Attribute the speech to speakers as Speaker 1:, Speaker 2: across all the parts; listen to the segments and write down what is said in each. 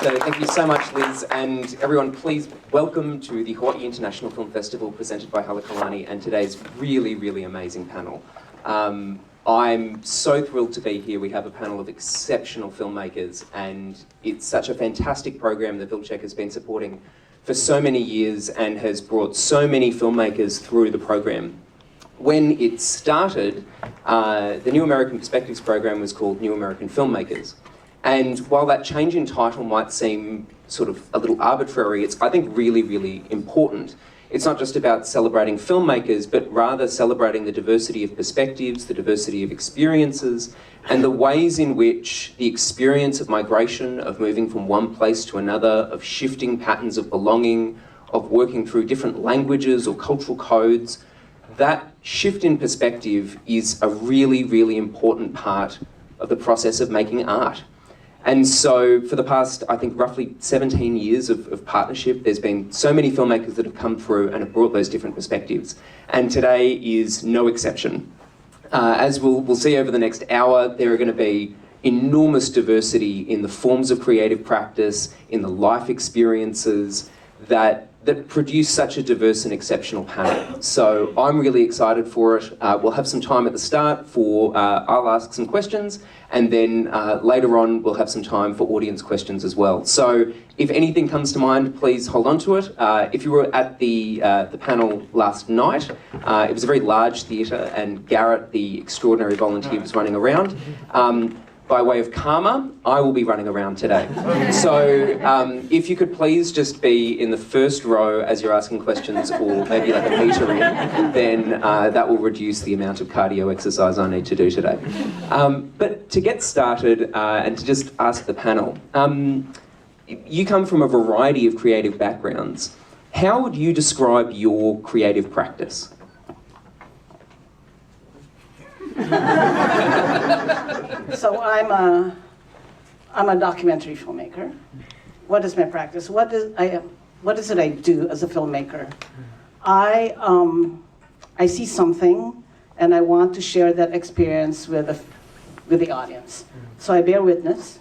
Speaker 1: So thank you so much, Liz, and everyone, please welcome to the Hawaii International Film Festival presented by Halakalani and today's really, really amazing panel. I'm so thrilled to be here. We have a panel of exceptional filmmakers, and it's such a fantastic program that Vilcek has been supporting for so many years and has brought so many filmmakers through the program. When it started, the New American Perspectives program was called New American Filmmakers. And while that change in title might seem sort of a little arbitrary, it's, I think, really, really important. It's not just about celebrating filmmakers, but rather celebrating the diversity of perspectives, the diversity of experiences, and the ways in which the experience of migration, of moving from one place to another, of shifting patterns of belonging, of working through different languages or cultural codes, that shift in perspective is a really, really important part of the process of making art. And so for the past, I think, roughly 17 years of partnership, there's been so many filmmakers that have come through and have brought those different perspectives. And today is no exception. As we'll see over the next hour, there are going to be enormous diversity in the forms of creative practice, in the life experiences that produce such a diverse and exceptional panel. So I'm really excited for it. We'll have some time at the start for, I'll ask some questions, and then later on we'll have some time for audience questions as well. So if anything comes to mind, please hold on to it. If you were at the panel last night, it was a very large theatre, and Garrett, the extraordinary volunteer, was running around. By way of karma, I will be running around today. So if you could please just be in the first row as you're asking questions, or maybe like a metre in, then that will reduce the amount of cardio exercise I need to do today. But to get started and to just ask the panel, you come from a variety of creative backgrounds. How would you describe your creative practice?
Speaker 2: So I'm a documentary filmmaker. What is my practice? What is it I do as a filmmaker? I see something and I want to share that experience with the audience. So I bear witness,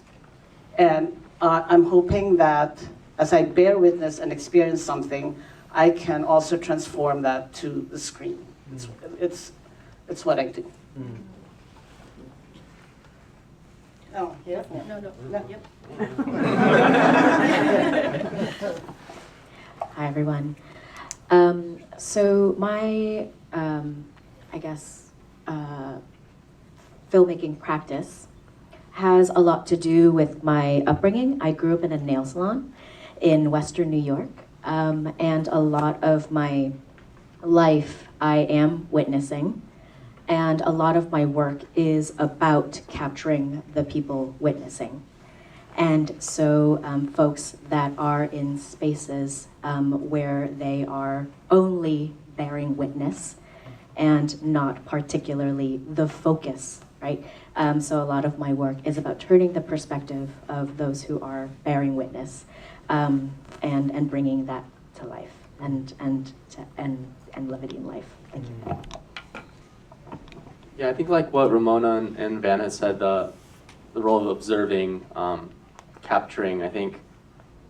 Speaker 2: and I'm hoping that as I bear witness and experience something, I can also transform that to the screen. It's what I do. Oh, yeah? No. Yep.
Speaker 3: Hi, everyone. So my, I guess, filmmaking practice has a lot to do with my upbringing. I grew up in a nail salon in Western New York, and a lot of my life I am witnessing. And a lot of my work is about capturing the people witnessing. And so folks that are in spaces where they are only bearing witness and not particularly the focus, right? So a lot of my work is about turning the perspective of those who are bearing witness and bringing that to life and levity in life. Thank you.
Speaker 4: Yeah, I think like what Ramona and Van had said, the role of observing, capturing, I think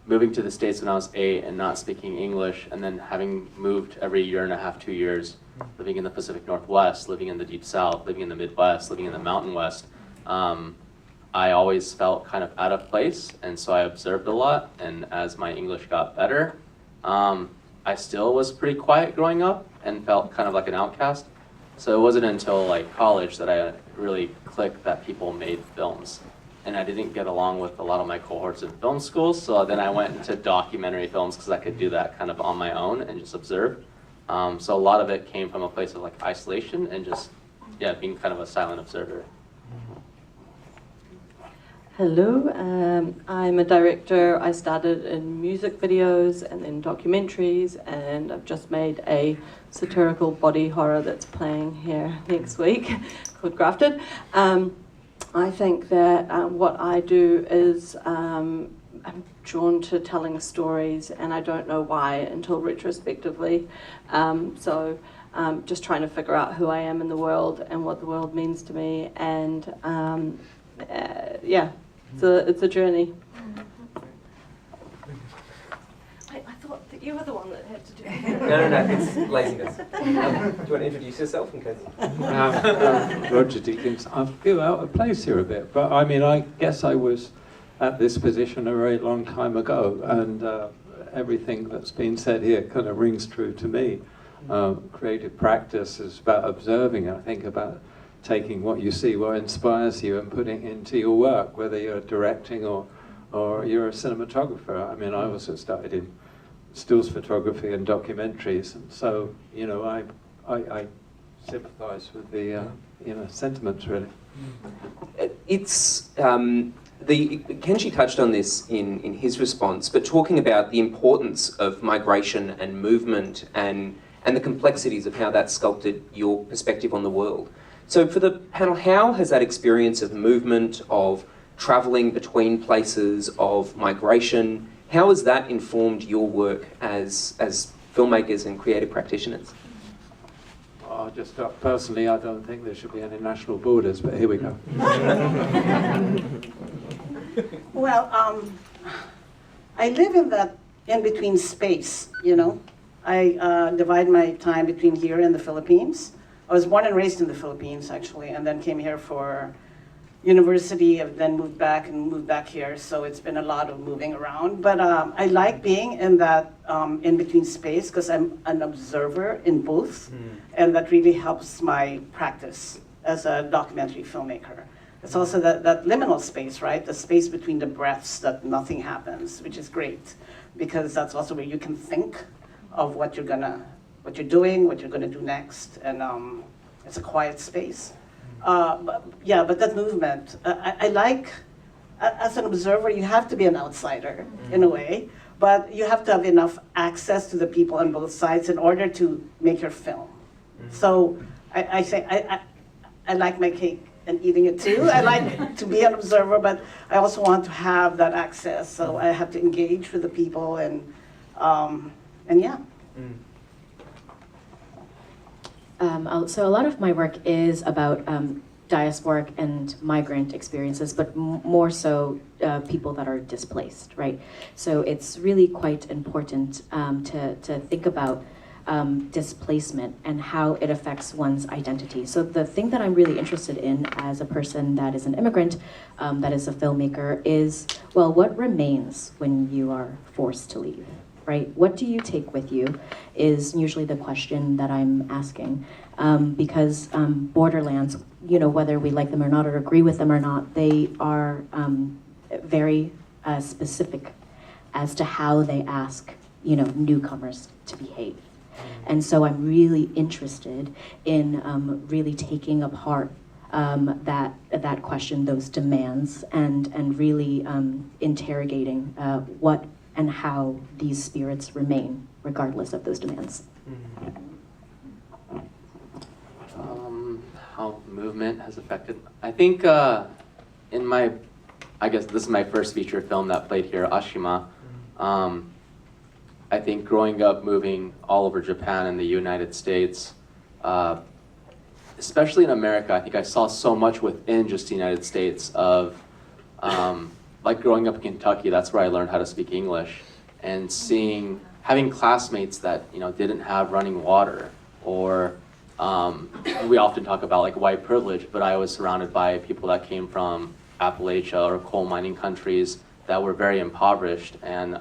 Speaker 4: moving to the States when I was 8 and not speaking English, and then having moved every year and a half, 2 years, living in the Pacific Northwest, living in the Deep South, living in the Midwest, living in the Mountain West, I always felt kind of out of place, and so I observed a lot, and as my English got better, I still was pretty quiet growing up and felt kind of like an outcast. So it wasn't until like college that I really clicked that people made films. And I didn't get along with a lot of my cohorts in film schools, so then I went into documentary films because I could do that kind of on my own and just observe. So a lot of it came from a place of like isolation and just, yeah, being kind of a silent observer.
Speaker 5: Hello, I'm a director. I started in music videos and then documentaries, and I've just made a satirical body horror that's playing here next week called Grafted. I think that what I do is I'm drawn to telling stories, and I don't know why until retrospectively. So just trying to figure out who I am in the world and what the world means to me, and yeah, it's a journey. You were the one that had to do it.
Speaker 1: No, it's laziness. Do you want to introduce yourself in case?
Speaker 6: Roger Deakins. I feel out of place here a bit, but I mean, I guess I was at this position a very long time ago, and everything that's been said here kind of rings true to me. Creative practice is about observing, I think, about taking what you see, what inspires you, and putting it into your work, whether you're directing or you're a cinematographer. I mean, I also started in stills photography and documentaries, and so, you know, I sympathize with the, you know, sentiments, really.
Speaker 1: It's, Kenji touched on this in his response, but talking about the importance of migration and movement and the complexities of how that sculpted your perspective on the world. So for the panel, how has that experience of movement, of travelling between places, of migration, how has that informed your work as filmmakers and creative practitioners?
Speaker 6: I'll just start. Personally, I don't think there should be any national borders, but here we go.
Speaker 2: Well, I live in that in-between space, you know. I divide my time between here and the Philippines. I was born and raised in the Philippines, actually, and then came here for university, and then moved back here, so it's been a lot of moving around. But I like being in that in-between space because I'm an observer in both, and that really helps my practice as a documentary filmmaker. It's also that liminal space, right? The space between the breaths that nothing happens, which is great, because that's also where you can think of what you're doing, what you're gonna do next, and it's a quiet space. But that movement, I like, as an observer, you have to be an outsider in a way, but you have to have enough access to the people on both sides in order to make your film. So I say I like my cake and eating it too. I like to be an observer, but I also want to have that access. So I have to engage with the people and yeah.
Speaker 3: So a lot of my work is about diasporic and migrant experiences, but more so people that are displaced, right? So it's really quite important to think about displacement and how it affects one's identity. So the thing that I'm really interested in as a person that is an immigrant, that is a filmmaker, is, well, what remains when you are forced to leave? Right? What do you take with you is usually the question that I'm asking. Because borderlands, you know, whether we like them or not or agree with them or not, they are very specific as to how they ask, you know, newcomers to behave. And so I'm really interested in really taking apart that question, those demands, and really interrogating what and how these spirits remain, regardless of those demands.
Speaker 4: How movement has affected, I think I guess this is my first feature film that played here, Ashima. I think growing up moving all over Japan and the United States, especially in America, I think I saw so much within just the United States of like growing up in Kentucky, that's where I learned how to speak English, and having classmates that, you know, didn't have running water, or we often talk about like white privilege, but I was surrounded by people that came from Appalachia or coal mining countries that were very impoverished, and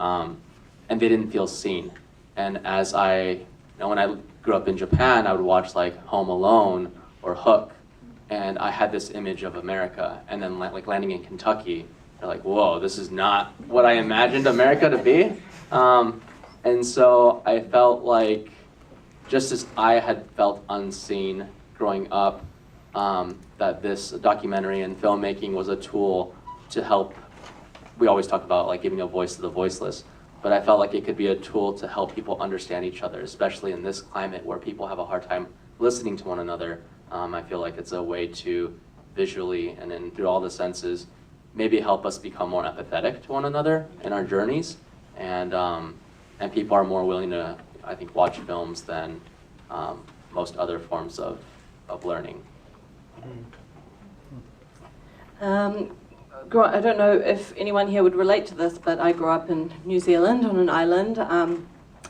Speaker 4: they didn't feel seen. And as when I grew up in Japan, I would watch like Home Alone or Hook, and I had this image of America, and then like landing in Kentucky, you're like, whoa, this is not what I imagined America to be. And so I felt like, just as I had felt unseen growing up, that this documentary and filmmaking was a tool to help. We always talk about like giving a voice to the voiceless, but I felt like it could be a tool to help people understand each other, especially in this climate where people have a hard time listening to one another. I feel like it's a way to visually and then through all the senses maybe help us become more empathetic to one another in our journeys, and people are more willing to, I think, watch films than most other forms of learning.
Speaker 5: I don't know if anyone here would relate to this, but I grew up in New Zealand on an island,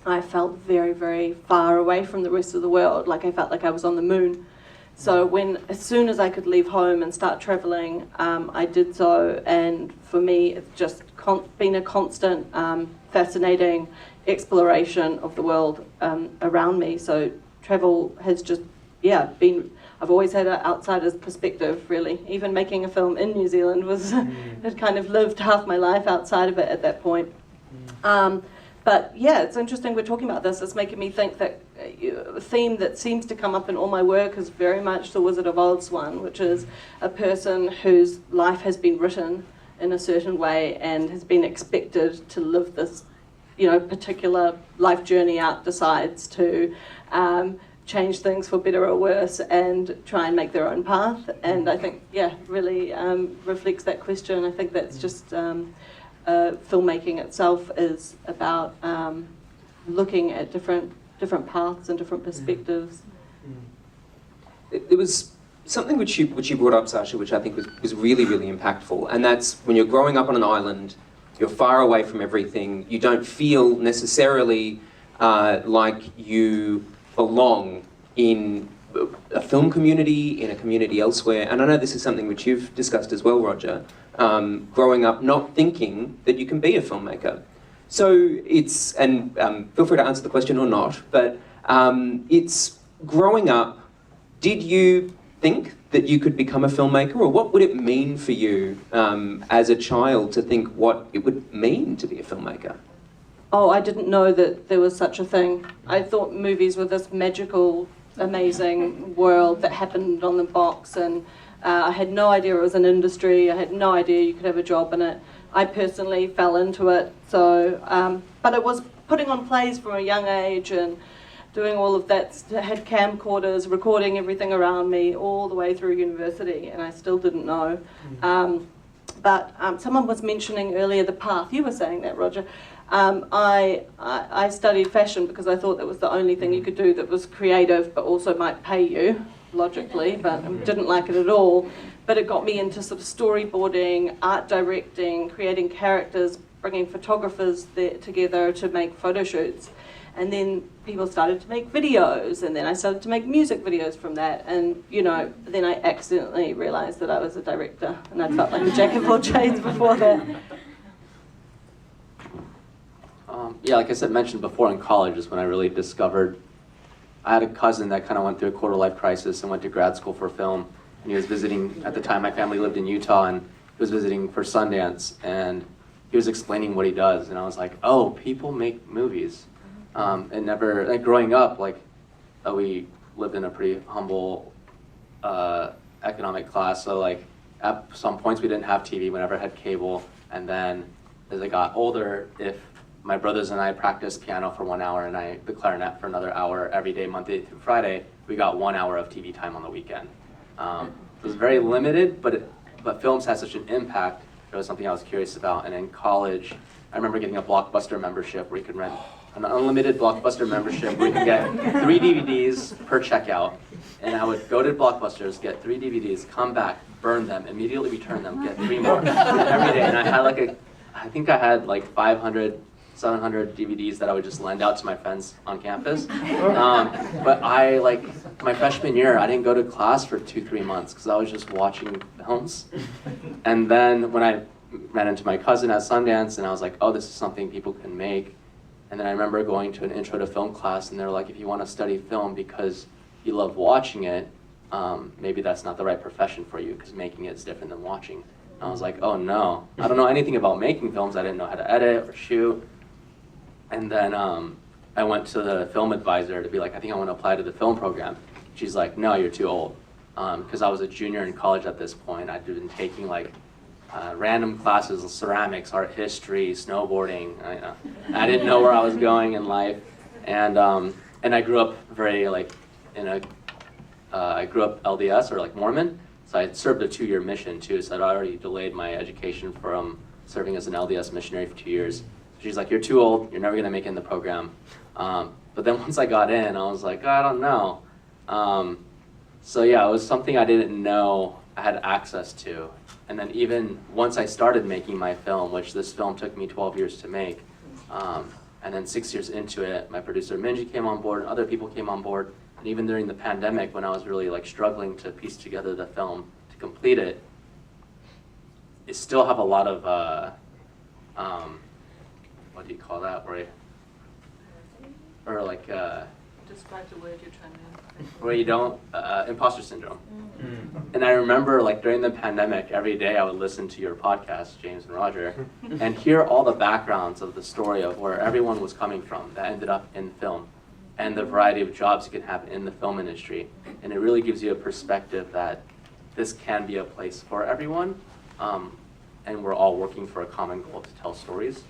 Speaker 5: I felt very, very far away from the rest of the world. Like I felt like I was on the moon. So as soon as I could leave home and start traveling, I did so. And for me, it's just been a constant, fascinating exploration of the world around me. So travel has just, been, I've always had an outsider's perspective, really. Even making a film in New Zealand had kind of lived half my life outside of it at that point. But yeah, it's interesting we're talking about this. It's making me think that a theme that seems to come up in all my work is very much the Wizard of Oz one, which is a person whose life has been written in a certain way and has been expected to live this, particular life journey out, decides to change things for better or worse and try and make their own path. And I think, really reflects that question. I think that's just... filmmaking itself is about looking at different paths and different perspectives.
Speaker 1: There was something which you brought up, Sasha, which I think was really, really impactful, and that's when you're growing up on an island, you're far away from everything, you don't feel necessarily like you belong in a film community, in a community elsewhere, and I know this is something which you've discussed as well, Roger, growing up not thinking that you can be a filmmaker. So it's, and feel free to answer the question or not, but it's growing up, did you think that you could become a filmmaker, or what would it mean for you as a child to think what it would mean to be a filmmaker?
Speaker 5: Oh, I didn't know that there was such a thing. I thought movies were this magical, amazing world that happened on the box, and I had no idea it was an industry. I had no idea you could have a job in it. I personally fell into it. So, but it was putting on plays from a young age and doing all of that. Had camcorders, recording everything around me all the way through university, and I still didn't know. But someone was mentioning earlier the path. You were saying that, Roger. I studied fashion because I thought that was the only thing you could do that was creative but also might pay you, logically, but I didn't like it at all. But it got me into sort of storyboarding, art directing, creating characters, bringing photographers together to make photo shoots. And then people started to make videos, and then I started to make music videos from that. And, then I accidentally realized that I was a director, and I felt like a jack of all trades before that.
Speaker 4: Like I said, mentioned before, in college is when I really discovered. I had a cousin that kind of went through a quarter-life crisis and went to grad school for film. And he was visiting, at the time my family lived in Utah, and he was visiting for Sundance, and he was explaining what he does. And I was like, oh, people make movies. And never, like growing up, we lived in a pretty humble economic class. So at some points we didn't have TV, we never had cable. And then as I got older, if my brothers and I practiced piano for 1 hour and the clarinet for another hour every day, Monday through Friday, we got 1 hour of TV time on the weekend. It was very limited, but films had such an impact. It was something I was curious about. And in college, I remember getting a Blockbuster membership where you could rent an unlimited Blockbuster membership where you could get 3 DVDs per checkout. And I would go to Blockbusters, get 3 DVDs, come back, burn them, immediately return them, get 3 more every day. And I had I think I had 500, 700 DVDs that I would just lend out to my friends on campus. But my freshman year, I didn't go to class for 2-3 months because I was just watching films. And then when I ran into my cousin at Sundance, and I was like, oh, this is something people can make. And then I remember going to an intro to film class, and they were like, if you want to study film because you love watching it, maybe that's not the right profession for you because making it is different than watching. And I was like, oh no, I don't know anything about making films. I didn't know how to edit or shoot. And then I went to the film advisor to be like, I think I want to apply to the film program. She's like, no, you're too old. Because I was a junior in college at this point. I'd been taking random classes, ceramics, art history, snowboarding. I didn't know where I was going in life. And I grew up very I grew up LDS or Mormon. So I served a 2-year mission too. So I'd already delayed my education from serving as an LDS missionary for 2 years. She's like, you're too old, you're never gonna make it in the program. But then once I got in, I was like, I don't know. So yeah, it was something I didn't know I had access to. And then even once I started making my film, which this film took me 12 years to make, And then 6 years into it, my producer Minji came on board, and other people came on board. And even during the pandemic, when I was really like struggling to piece together the film to complete it, it still have a lot of what do you call that? Or like
Speaker 5: Describe the word you're trying to.
Speaker 4: where you don't imposter syndrome. And I remember like during the pandemic, every day I would listen to your podcast, James and Roger, and hear all the backgrounds of the story of where everyone was coming from that ended up in film, and the variety of jobs you can have in the film industry. And it really gives you a perspective that this can be a place for everyone, and we're all working for a common goal to tell stories.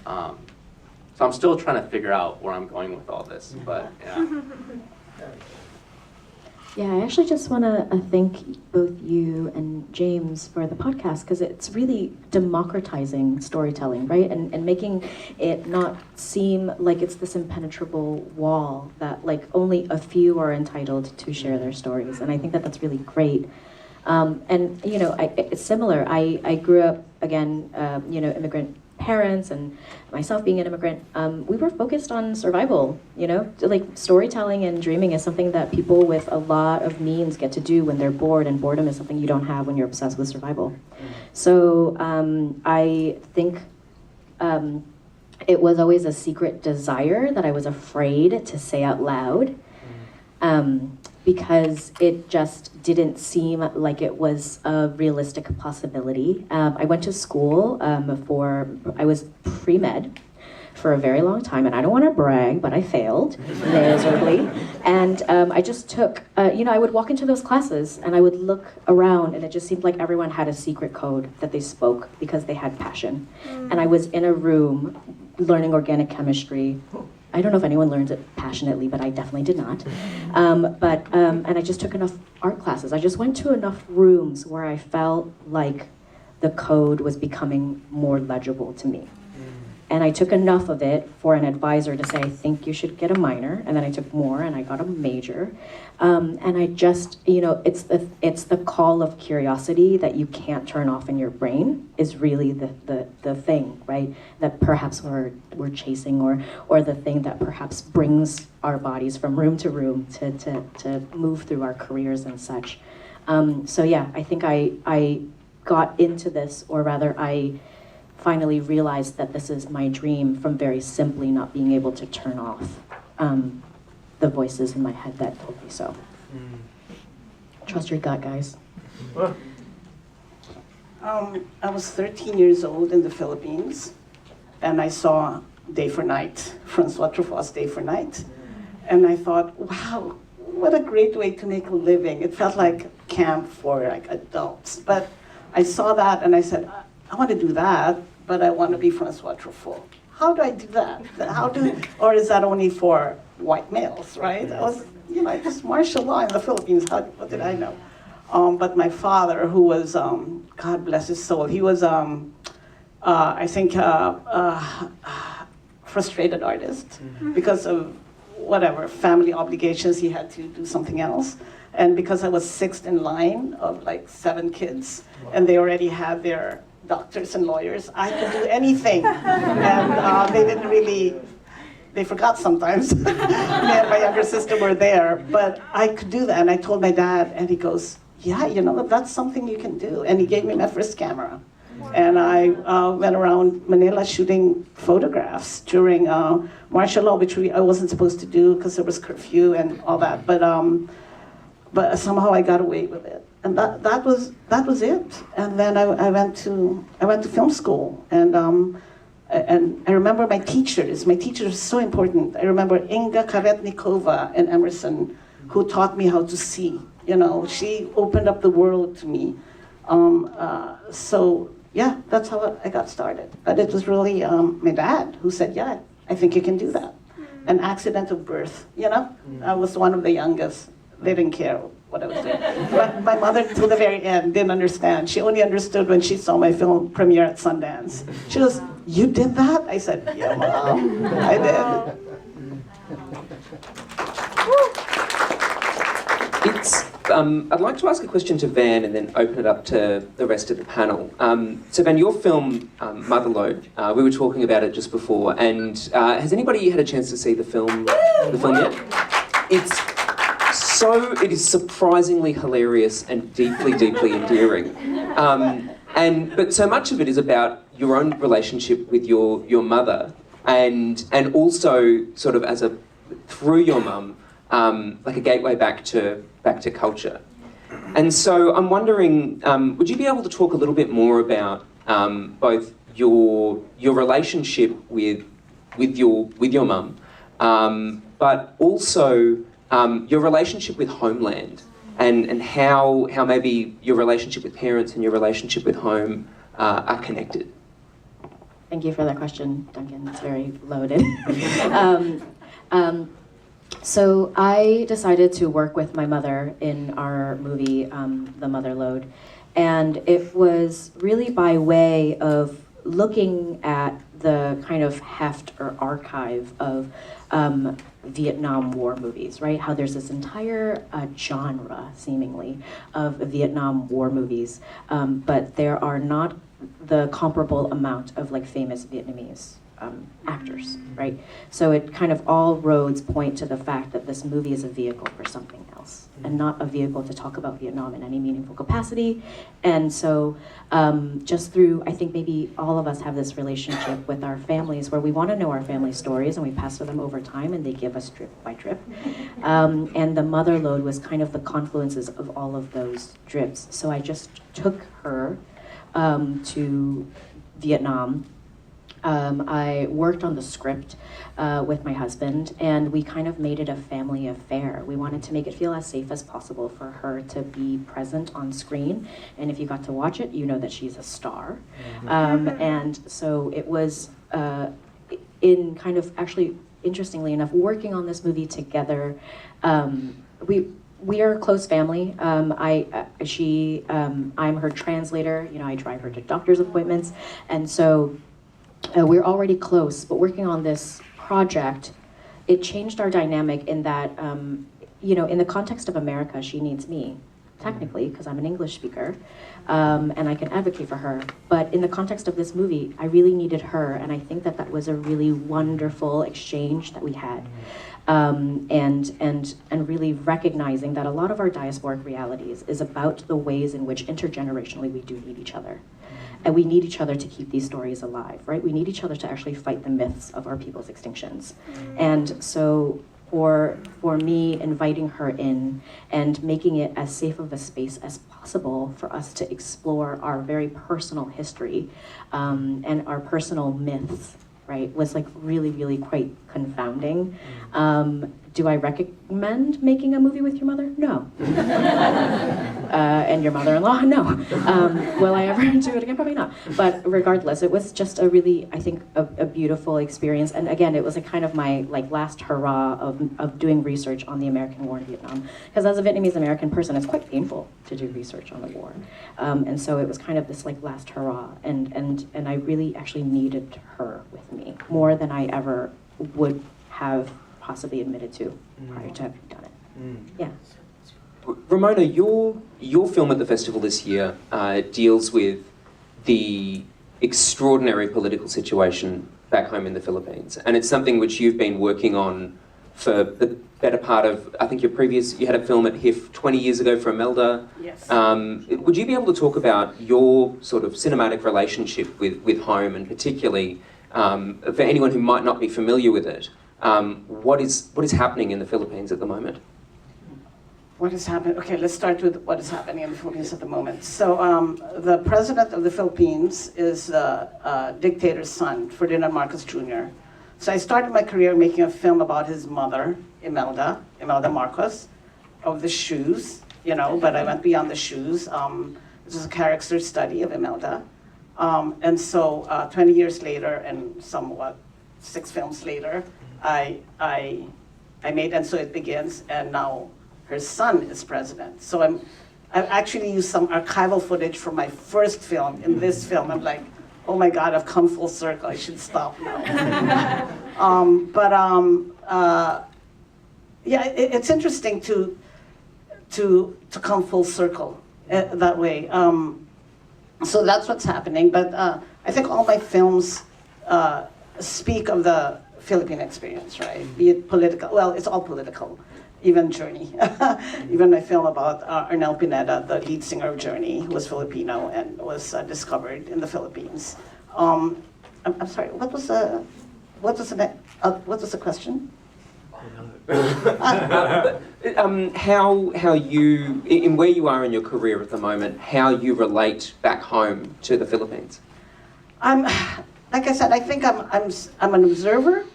Speaker 4: So I'm still trying to figure out where I'm going with all this, but yeah.
Speaker 3: Yeah, I actually just want to thank both you and James for the podcast, because it's really democratizing storytelling, right? And making it not seem like it's this impenetrable wall that like only a few are entitled to share their stories. And I think that that's really great. And, you know, it's similar. I grew up, again, you know, immigrant parents, and myself being an immigrant, we were focused on survival, you know, like storytelling and dreaming is something that people with a lot of means get to do when they're bored, and boredom is something you don't have when you're obsessed with survival. So I think it was always a secret desire that I was afraid to say out loud, because it just didn't seem like it was a realistic possibility. I went to school I was pre-med for a very long time, and I don't want to brag, but I failed miserably. And I just took, you know, I would walk into those classes and I would look around, and it just seemed like everyone had a secret code that they spoke because they had passion. And I was in a room learning organic chemistry. I don't know if anyone learns it passionately, but I definitely did not. And I just took enough art classes. I just went to enough rooms where I felt like the code was becoming more legible to me. And I took enough of it for an advisor to say, I think you should get a minor. And then I took more and I got a major. And I just, you know, it's the call of curiosity that you can't turn off in your brain is really the thing, right? That perhaps we're chasing, or the thing that perhaps brings our bodies from room to room to move through our careers and such. So yeah, I think I got into this, or rather I finally realized that this is my dream from very simply not being able to turn off the voices in my head that told me so. Trust your gut, guys.
Speaker 2: I was 13 years old in the Philippines, and I saw Day for Night, Francois Truffaut's Day for Night. And I thought, wow, what a great way to make a living. It felt like camp for like adults. But I saw that and I said, I want to do that, but I want to be Francois Truffaut. How do I do that? Or is that only for white males, right? I was, you know, just martial law in the Philippines. What did I know? But my father, who was, God bless his soul, he was, I think, frustrated artist because of whatever, family obligations, he had to do something else. And because I was sixth in line of like 7 kids, and they already had their doctors and lawyers, I could do anything. And they didn't really, they forgot sometimes. Me and my younger sister were there, but I could do that. And I told my dad, and he goes, yeah, you know, that's something you can do. And he gave me my first camera. And I went around Manila shooting photographs during martial law, which I wasn't supposed to do because there was curfew and all that. But somehow I got away with it, and that was it. And then I went to film school, and I remember my teachers. My teachers were so important. I remember Inga Karetnikova in Emerson, who taught me how to see. You know, she opened up the world to me. So yeah, that's how I got started. But it was really my dad who said, yeah, I think you can do that. An accident of birth, you know? I was one of the youngest. They didn't care what I was doing. But my mother, till the very end, didn't understand. She only understood when she saw my film premiere at Sundance. She goes, you did that? I said, yeah, Mom, I did.
Speaker 1: I'd like to ask a question to Van and then open it up to the rest of the panel. So Van, your film, Motherlode, we were talking about it just before, and has anybody had a chance to see the film yet? It is surprisingly hilarious and deeply, deeply endearing. But so much of it is about your own relationship with your mother, and also sort of through your mum, like a gateway back to culture. And so I'm wondering, would you be able to talk a little bit more about both your relationship with your mum, but also your relationship with homeland, and how maybe your relationship with parents and your relationship with home are connected?
Speaker 3: Thank you for that question, Duncan. It's very loaded. So I decided to work with my mother in our movie, The Motherlode, and it was really by way of looking at the kind of heft or archive of Vietnam War movies, right? How there's this entire genre, seemingly, of Vietnam War movies, but there are not the comparable amount of like famous Vietnamese actors, right? So it kind of all roads point to the fact that this movie is a vehicle for something else, and not a vehicle to talk about Vietnam in any meaningful capacity. And so just through, I think maybe all of us have this relationship with our families where we want to know our family stories and we pass them over time and they give us drip by drip. And the Motherlode was kind of the confluences of all of those drips. So I just took her to Vietnam. I worked on the script with my husband, and we kind of made it a family affair. We wanted to make it feel as safe as possible for her to be present on screen, and if you got to watch it, you know that she's a star. And so it was in kind of, actually, interestingly enough, working on this movie together. We are a close family. I'm her translator. You know, I drive her to doctor's appointments, and so we're already close. But working on this project, it changed our dynamic in that, you know, in the context of America, she needs me, technically, because I'm an English speaker, and I can advocate for her. But in the context of this movie, I really needed her, and I think that that was a really wonderful exchange that we had. And really recognizing that a lot of our diasporic realities is about the ways in which intergenerationally we do need each other. And we need each other to keep these stories alive, right? We need each other to actually fight the myths of our people's extinctions. And so for me, inviting her in and making it as safe of a space as possible for us to explore our very personal history and our personal myths, right, was like really, really quite confounding. Do I recommend making a movie with your mother? No. And your mother-in-law? No. Will I ever do it again? Probably not. But regardless, it was just a really, I think, a beautiful experience. And again, it was a kind of my like last hurrah of doing research on the American war in Vietnam. Because as a Vietnamese American person, it's quite painful to do research on the war. And so it was kind of this like last hurrah. And I really actually needed her with me more than I ever would have possibly admitted to prior to having done it. Yeah.
Speaker 1: Ramona, your film at the festival this year deals with the extraordinary political situation back home in the Philippines, and it's something which you've been working on for the better part of, I think you had a film at HIFF 20 years ago for Imelda.
Speaker 2: Yes.
Speaker 1: Would you be able to talk about your sort of cinematic relationship with home, and particularly for anyone who might not be familiar with it, what is happening in the Philippines at the moment?
Speaker 2: What is happening? Okay, let's start with what is happening in the Philippines at the moment. So the president of the Philippines is a dictator's son, Ferdinand Marcos Jr. So I started my career making a film about his mother, Imelda Marcos, of the shoes, you know, but I went beyond the shoes. This was a character study of Imelda. And so 20 years later, and somewhat 6 films later, I made And So It Begins, and now her son is president. So I've actually used some archival footage from my first film in this film. I'm like, oh my God, I've come full circle. I should stop now. Yeah, it's interesting to to come full circle that way. So that's what's happening. But I think all my films speak of the Philippine experience, right? Be it political, well, it's all political, even Journey. Even my film about Arnel Pineda, the lead singer of Journey, who was Filipino and was discovered in the Philippines. I'm sorry, what was the question?
Speaker 1: How you, in where you are in your career at the moment, how you relate back home to the Philippines?
Speaker 2: Like I said, I think I'm an observer,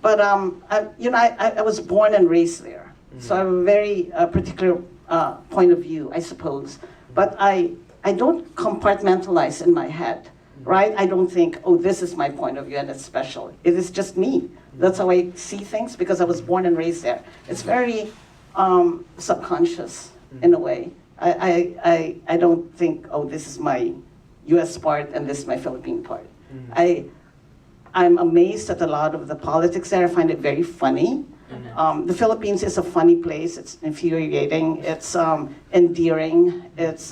Speaker 2: but I was born and raised there, so I have a very particular point of view, I suppose. But I don't compartmentalize in my head, right? I don't think, oh, this is my point of view and it's special. It is just me. That's how I see things because I was born and raised there. It's very subconscious in a way. I don't think, oh, this is my U.S. part and this is my Philippine part. I'm amazed at a lot of the politics there. I find it very funny. The Philippines is a funny place. It's infuriating. It's endearing. It's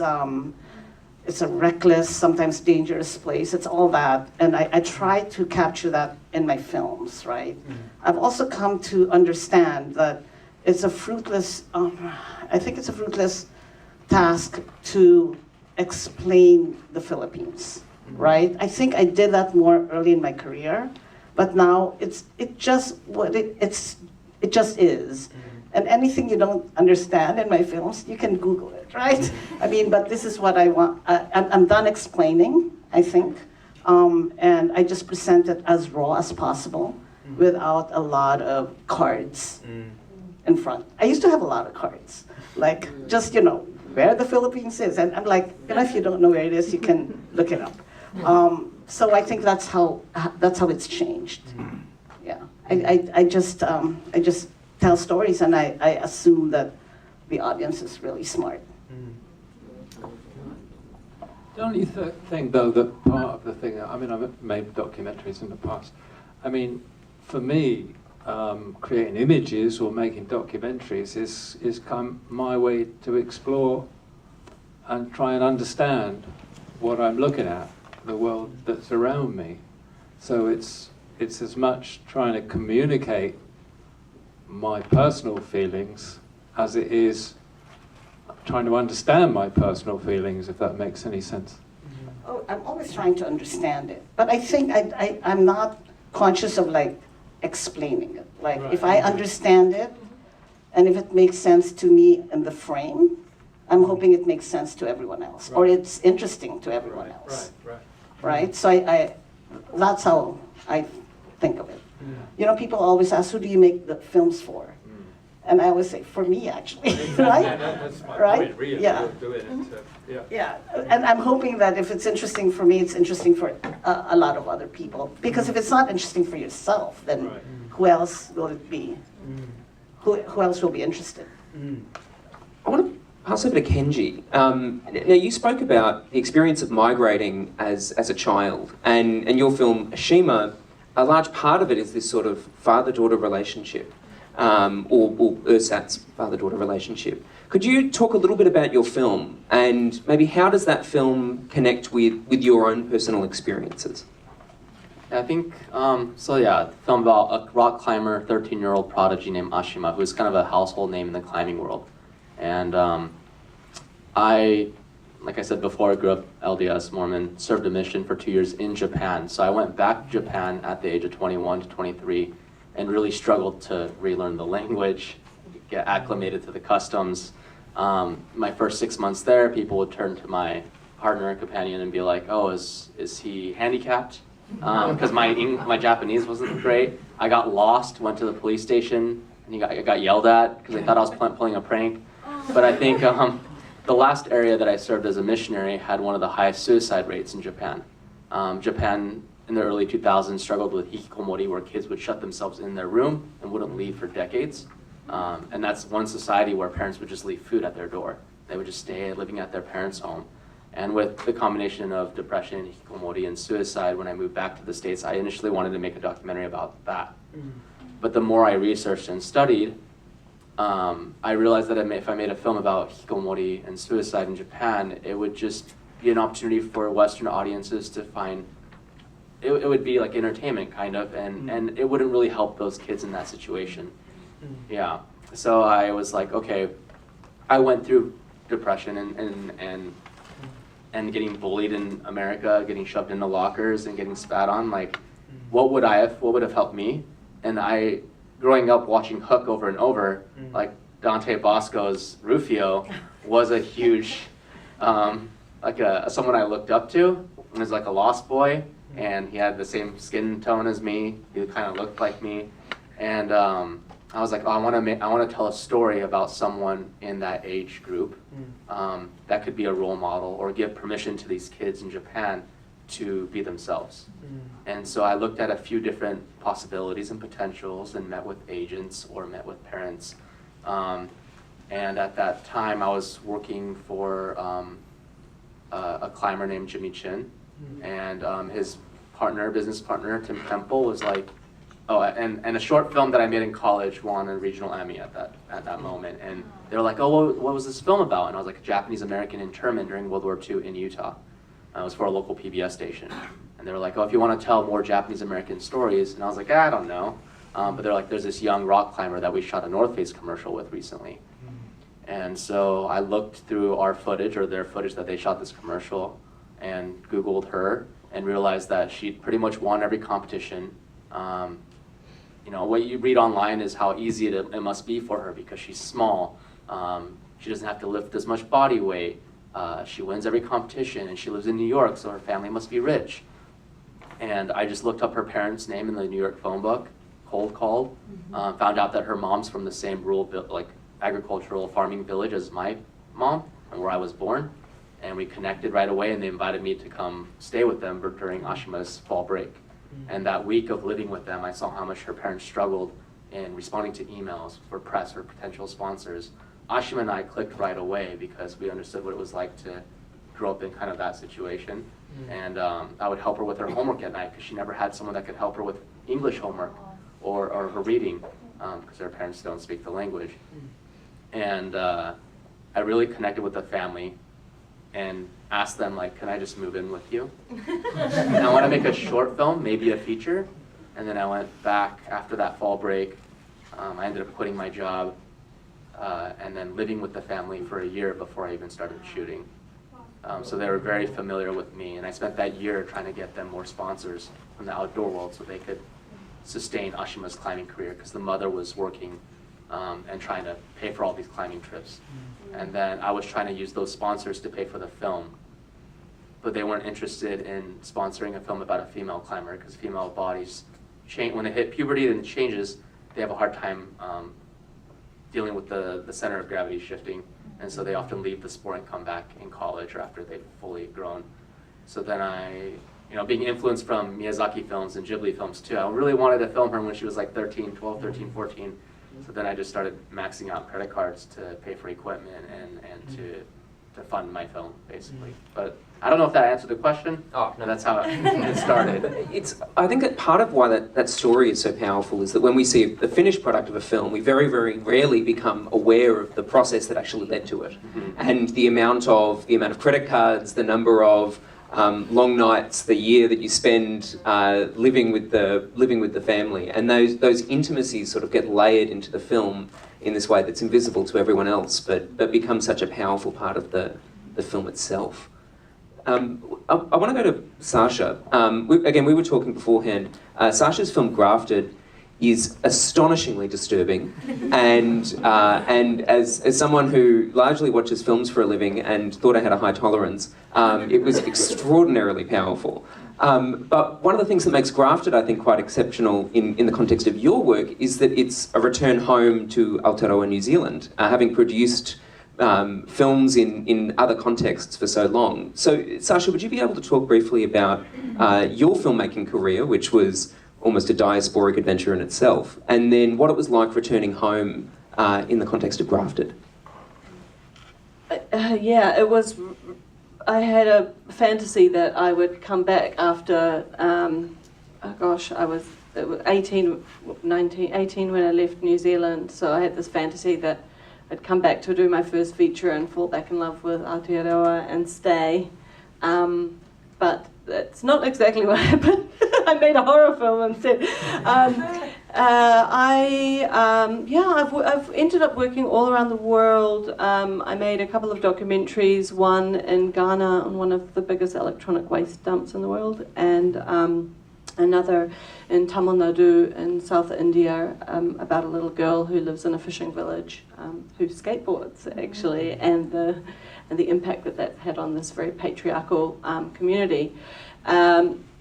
Speaker 2: a reckless, sometimes dangerous place. It's all that. And I try to capture that in my films, right? I've also come to understand that it's a fruitless, I think it's a fruitless task to explain the Philippines, right? I think I did that more early in my career, but now it just is. And anything you don't understand in my films, you can Google it, right? I mean, but this is what I want. I'm done explaining, I think. And I just present it as raw as possible without a lot of cards in front. I used to have a lot of cards, like just, where the Philippines is. And I'm like, if you don't know where it is, you can look it up. So I think that's how it's changed. Yeah, I just tell stories, and I assume that the audience is really smart.
Speaker 6: Don't you think, though, that part of the thing, I mean, I've made documentaries in the past. I mean, for me, creating images or making documentaries is kind of my way to explore and try and understand what I'm looking at, the world that's around me. So it's as much trying to communicate my personal feelings as it is trying to understand my personal feelings, if that makes any sense.
Speaker 2: Oh, I'm always trying to understand it, but I think I'm not conscious of explaining it. If I understand it, and if it makes sense to me in the frame, I'm hoping it makes sense to everyone else, or it's interesting to everyone else. Right? So that's how I think of it. People always ask, who do you make the films for? And I always say, for me, actually, right?
Speaker 6: That's my
Speaker 2: right?
Speaker 6: point, really.
Speaker 2: Yeah.
Speaker 6: Doing it,
Speaker 2: Yeah, and I'm hoping that if it's interesting for me, it's interesting for a lot of other people. Because if it's not interesting for yourself, then who else will it be? Who else will be interested?
Speaker 1: I want to pass over to Kenji. Now, you spoke about the experience of migrating as a child, and your film, Ashima, a large part of it is this sort of father-daughter relationship, or Ursat's father-daughter relationship. Could you talk a little bit about your film, and maybe how does that film connect with your own personal experiences?
Speaker 4: I think, the film about a rock climber, 13-year-old prodigy named Ashima, who's kind of a household name in the climbing world. And like I said before, I grew up LDS Mormon, served a mission for 2 years in Japan. So I went back to Japan at the age of 21 to 23 and really struggled to relearn the language, get acclimated to the customs. My first 6 months there, people would turn to my partner and companion and be like, oh, is he handicapped? Because my Japanese wasn't great. I got lost, went to the police station, and I got yelled at because they thought I was pulling a prank. But I think the last area that I served as a missionary had one of the highest suicide rates in Japan. Japan in the early 2000s struggled with hikikomori, where kids would shut themselves in their room and wouldn't leave for decades. And that's one society where parents would just leave food at their door. They would just stay living at their parents' home. And with the combination of depression, hikikomori, and suicide, when I moved back to the States, I initially wanted to make a documentary about that. But the more I researched and studied, I realized that if I made a film about hikikomori and suicide in Japan, it would just be an opportunity for Western audiences to find, it would be like entertainment kind of, and it wouldn't really help those kids in that situation. Yeah, so I was like, okay, I went through depression and getting bullied in America, getting shoved into lockers and getting spat on. Like, what would have helped me? And I, growing up watching Hook over and over, like Dante Bosco's Rufio was a huge, someone I looked up to. He was like a lost boy, and he had the same skin tone as me. He kind of looked like me, and I was like, oh, I want to tell a story about someone in that age group that could be a role model or give permission to these kids in Japan to be themselves. And so I looked at a few different possibilities and potentials and met with agents or met with parents. And at that time, I was working for a climber named Jimmy Chin, and his business partner, Tim Temple, was like, oh, and a short film that I made in college won a regional Emmy at that moment. And they were like, oh, what was this film about? And I was like, a Japanese-American internment during World War II in Utah. It was for a local PBS station. And they were like, oh, if you want to tell more Japanese-American stories. And I was like, I don't know. But they're like, there's this young rock climber that we shot a North Face commercial with recently. And so I looked through our footage, or their footage that they shot this commercial, and Googled her, and realized that she pretty much won every competition. You know, what you read online is how easy it must be for her because she's small. She doesn't have to lift as much body weight. She wins every competition, and she lives in New York, so her family must be rich. And I just looked up her parents' name in the New York phone book, cold called, found out that her mom's from the same rural, like agricultural farming village as my mom, and where I was born. And we connected right away, and they invited me to come stay with them during Ashima's fall break. And that week of living with them, I saw how much her parents struggled in responding to emails for press or potential sponsors. Ashima and I clicked right away because we understood what it was like to grow up in kind of that situation. And I would help her with her homework at night because she never had someone that could help her with English homework or her reading because her parents don't speak the language. And I really connected with the family and asked them, like, can I just move in with you? And I want to make a short film, maybe a feature. And then I went back after that fall break. I ended up quitting my job and then living with the family for a year before I even started shooting. So they were very familiar with me, and I spent that year trying to get them more sponsors from the outdoor world so they could sustain Ashima's climbing career, because the mother was working and trying to pay for all these climbing trips. And then I was trying to use those sponsors to pay for the film, but they weren't interested in sponsoring a film about a female climber, because female bodies change when they hit puberty and it changes. They have a hard time dealing with the center of gravity shifting, and so they often leave the sport and come back in college or after they've fully grown. So then I, being influenced from Miyazaki films and Ghibli films too, I really wanted to film her when she was like 13, 14. So then I just started maxing out credit cards to pay for equipment and to fund my film, basically. But I don't know if that answered the question.
Speaker 1: Oh, no.
Speaker 4: That's how it started.
Speaker 1: I think that part of why that story is so powerful is that when we see the finished product of a film, we very, very rarely become aware of the process that actually led to it. And the amount of credit cards, the number of long nights, the year that you spend living with the family, and those intimacies sort of get layered into the film in this way that's invisible to everyone else, but becomes such a powerful part of the film itself. I want to go to Sasha. We were talking beforehand. Sasha's film Grafted is astonishingly disturbing, and as someone who largely watches films for a living and thought I had a high tolerance, it was extraordinarily powerful. But one of the things that makes Grafted, I think, quite exceptional in the context of your work is that it's a return home to Aotearoa, New Zealand, having produced films in other contexts for so long. So, Sasha, would you be able to talk briefly about your filmmaking career, which was almost a diasporic adventure in itself, and then what it was like returning home in the context of Grafted?
Speaker 5: Yeah, it was. I had a fantasy that I would come back after, I was was 18 when I left New Zealand, so I had this fantasy that I'd come back to do my first feature and fall back in love with Aotearoa and stay. But that's not exactly what happened. I made a horror film instead. I've ended up working all around the world. I made a couple of documentaries, one in Ghana on one of the biggest electronic waste dumps in the world, and another in Tamil Nadu in South India about a little girl who lives in a fishing village who skateboards actually, and the impact that that's had on this very patriarchal community.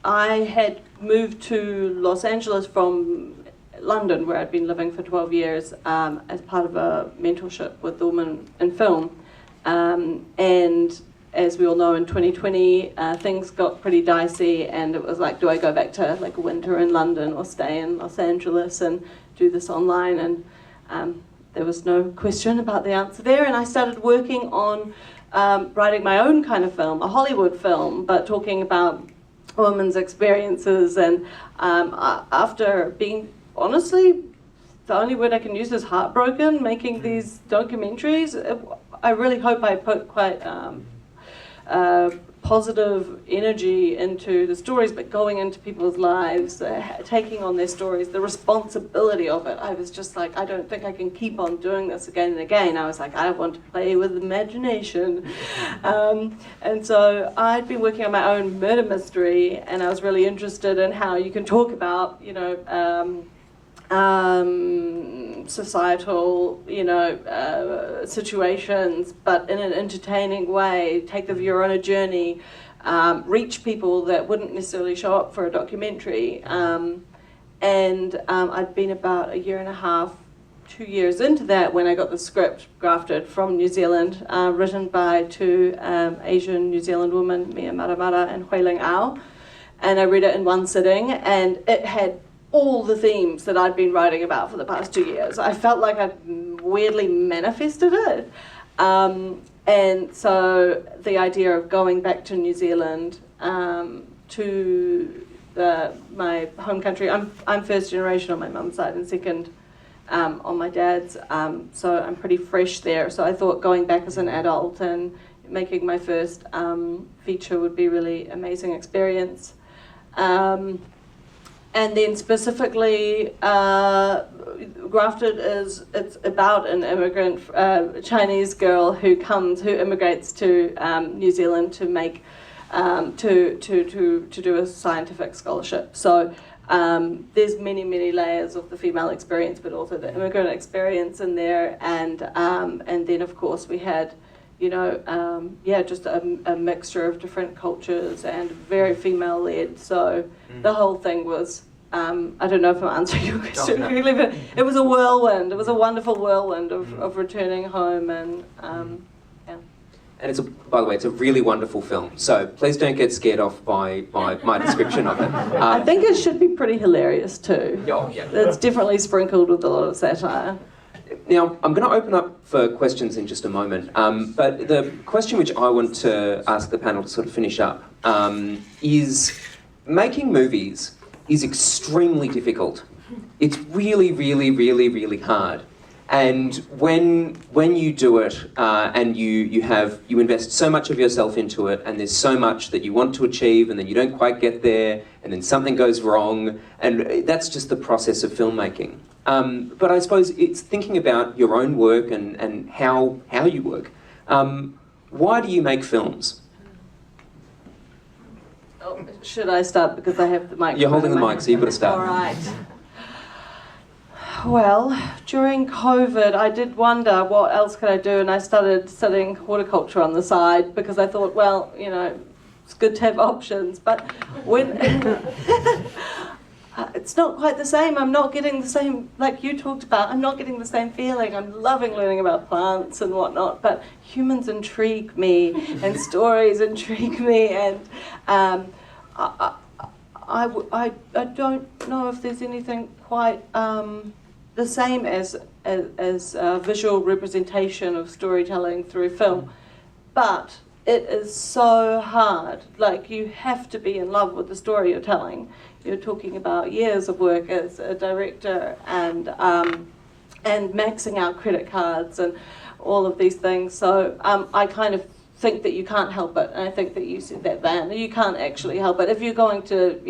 Speaker 5: I had moved to Los Angeles from London, where I'd been living for 12 years as part of a mentorship with the Women in Film. And as we all know, in 2020, things got pretty dicey, and it was like, do I go back to like a winter in London or stay in Los Angeles and do this online? And there was no question about the answer there, and I started working on writing my own kind of film, a Hollywood film, but talking about women's experiences. And after being, honestly, the only word I can use is heartbroken, making these documentaries, I really hope I put quite positive energy into the stories, but going into people's lives, taking on their stories, the responsibility of it. I was just like, I don't think I can keep on doing this again and again. I was like, I want to play with imagination. And so I'd been working on my own murder mystery, and I was really interested in how you can talk about, societal, situations, but in an entertaining way, take the viewer on a journey, reach people that wouldn't necessarily show up for a documentary. I'd been about a year and a half, 2 years into that when I got the script drafted from New Zealand, written by two Asian New Zealand women, Mia Maramara and Huiling Ao. And I read it in one sitting, and it had all the themes that I'd been writing about for the past 2 years. I felt like I'd weirdly manifested it. And so the idea of going back to New Zealand, to my home country, I'm first generation on my mum's side and second on my dad's, so I'm pretty fresh there. So I thought going back as an adult and making my first feature would be a really amazing experience. And then specifically, Grafted it's about an immigrant Chinese girl who immigrates to New Zealand to make to do a scientific scholarship. So there's many layers of the female experience, but also the immigrant experience in there, and then of course we had, just a mixture of different cultures and very female-led. So the whole thing was, I don't know if I'm answering your question correctly, but it was a whirlwind. It was a wonderful whirlwind of returning home, and
Speaker 1: And by the way, it's a really wonderful film. So please don't get scared off by my description of it.
Speaker 5: I think it should be pretty hilarious too.
Speaker 1: Oh, yeah.
Speaker 5: It's definitely sprinkled with a lot of satire.
Speaker 1: Now, I'm going to open up for questions in just a moment, but the question which I want to ask the panel to sort of finish up is making movies is extremely difficult. It's really hard. And when you do it and you invest so much of yourself into it, and there's so much that you want to achieve, and then you don't quite get there, and then something goes wrong, and that's just the process of filmmaking. But I suppose it's thinking about your own work and how you work. Why do you make films?
Speaker 5: Oh, should I start because I have the mic?
Speaker 1: You're holding the mic, so you've got to start.
Speaker 5: All right. Well, during COVID, I did wonder what else could I do, and I started studying horticulture on the side because I thought, well, it's good to have options. But when it's not quite the same. I'm not getting the same, like you talked about, I'm not getting the same feeling. I'm loving learning about plants and whatnot, but humans intrigue me and stories intrigue me, and I don't know if there's anything quite the same as visual representation of storytelling through film. But it is so hard. Like, you have to be in love with the story you're telling. You're talking about years of work as a director and maxing out credit cards and all of these things. So I kind of think that you can't help it. And I think that you said that, Van, you can't actually help it. If you're going to,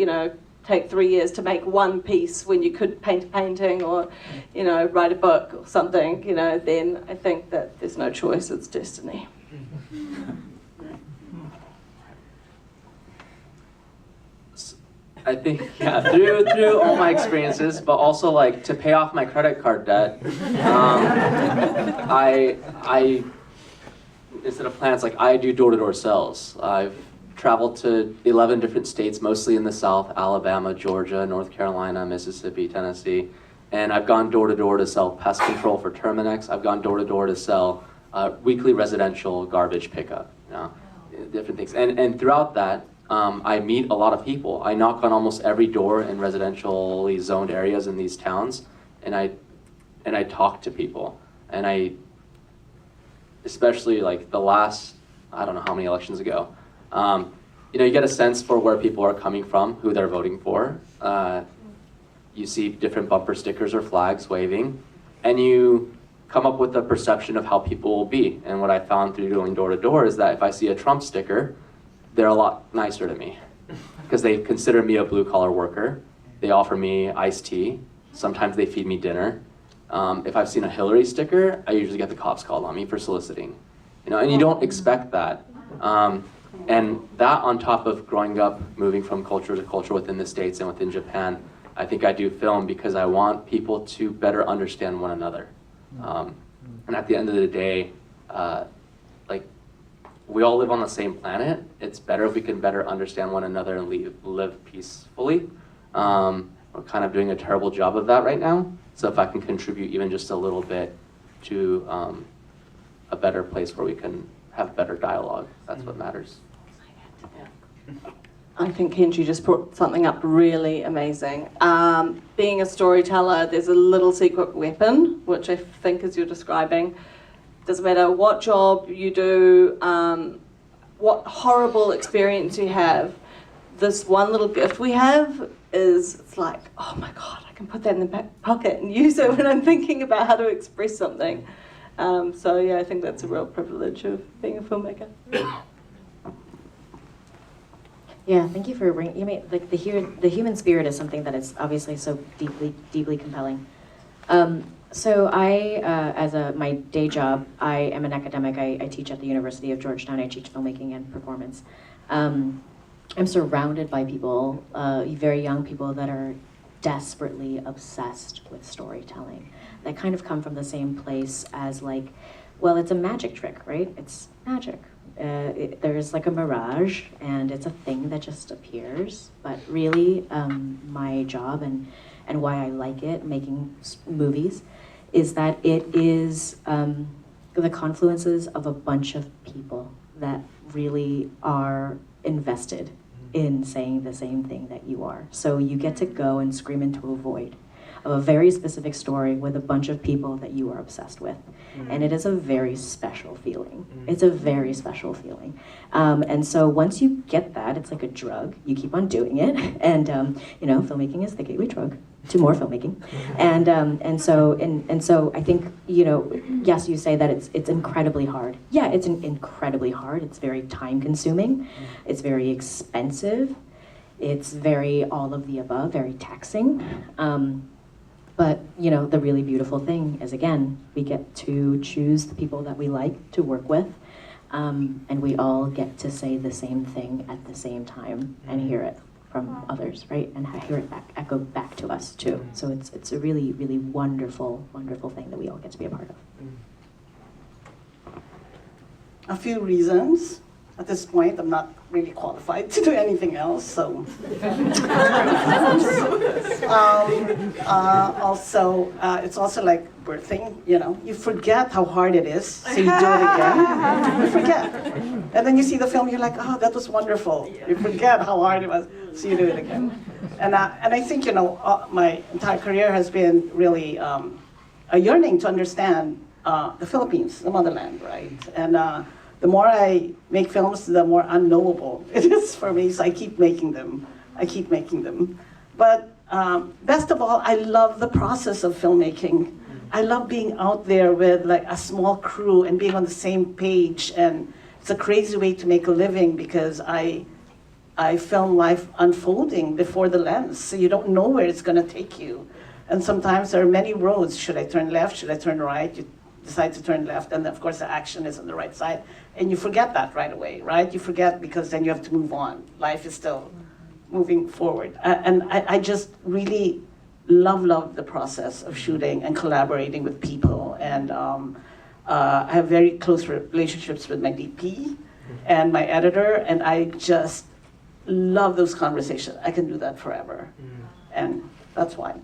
Speaker 5: take 3 years to make one piece when you could paint a painting or, write a book or something, then I think that there's no choice, it's destiny.
Speaker 4: I think, through all my experiences, but also like to pay off my credit card debt, I instead of plants, like I do door-to-door sales. I've traveled to 11 different states, mostly in the South: Alabama, Georgia, North Carolina, Mississippi, Tennessee, and I've gone door-to-door to sell pest control for Terminex. I've gone door-to-door to sell weekly residential garbage pickup, different things, and throughout that. I meet a lot of people. I knock on almost every door in residentially zoned areas in these towns, and I talk to people. And I, especially like the last, I don't know how many elections ago, you get a sense for where people are coming from, who they're voting for. You see different bumper stickers or flags waving, and you come up with a perception of how people will be. And what I found through going door to door is that if I see a Trump sticker, they're a lot nicer to me because they consider me a blue-collar worker. They offer me iced tea. Sometimes they feed me dinner. If I've seen a Hillary sticker, I usually get the cops called on me for soliciting. And you don't expect that. And that on top of growing up, moving from culture to culture within the States and within Japan, I think I do film because I want people to better understand one another. And at the end of the day, we all live on the same planet. It's better if we can better understand one another and live peacefully. We're kind of doing a terrible job of that right now. So if I can contribute even just a little bit to a better place where we can have better dialogue, that's what matters.
Speaker 5: I think Kenji just brought something up really amazing. Being a storyteller, there's a little secret weapon, which I think is you're describing. Doesn't matter what job you do, what horrible experience you have, this one little gift we have it's like, oh my God, I can put that in the back pocket and use it when I'm thinking about how to express something. So yeah, I think that's a real privilege of being a filmmaker.
Speaker 3: Yeah, thank you for bringing. Like the human spirit is something that is obviously so deeply compelling. So I, my day job, I am an academic. I teach at the University of Georgetown. I teach filmmaking and performance. I'm surrounded by people, very young people that are desperately obsessed with storytelling. That kind of come from the same place as like, well, it's a magic trick, right? It's magic. There's like a mirage, and it's a thing that just appears. But really, my job and why I like it, making movies, is that it is the confluences of a bunch of people that really are invested in saying the same thing that you are. So you get to go and scream into a void of a very specific story with a bunch of people that you are obsessed with. And it is a very special feeling. It's a very special feeling. And so once you get that, it's like a drug. You keep on doing it. And filmmaking is the gateway drug to more filmmaking. And so I think, yes, you say that it's incredibly hard. Yeah, it's incredibly hard. It's very time consuming. It's very expensive. It's very all of the above, very taxing. But, the really beautiful thing is, again, we get to choose the people that we like to work with, and we all get to say the same thing at the same time and hear it from others, right? And hear it echo back to us, too. So it's a really, really wonderful, wonderful thing that we all get to be a part of.
Speaker 2: A few reasons. At this point, I'm not really qualified to do anything else, so. Also, it's also like birthing, you forget how hard it is, so you do it again, you forget. And then you see the film, you're like, oh, that was wonderful. You forget how hard it was, so you do it again. And I think, my entire career has been really a yearning to understand the Philippines, the motherland, right? And the more I make films, the more unknowable it is for me. So I keep making them. But best of all, I love the process of filmmaking. I love being out there with like a small crew and being on the same page. And it's a crazy way to make a living because I film life unfolding before the lens. So you don't know where it's going to take you. And sometimes there are many roads. Should I turn left? Should I turn right? You decide to turn left. And then, of course, the action is on the right side. And you forget that right away, right? You forget because then you have to move on. Life is still moving forward. And I just really love the process of shooting and collaborating with people. And I have very close relationships with my DP and my editor, and I just love those conversations. I can do that forever. And that's why.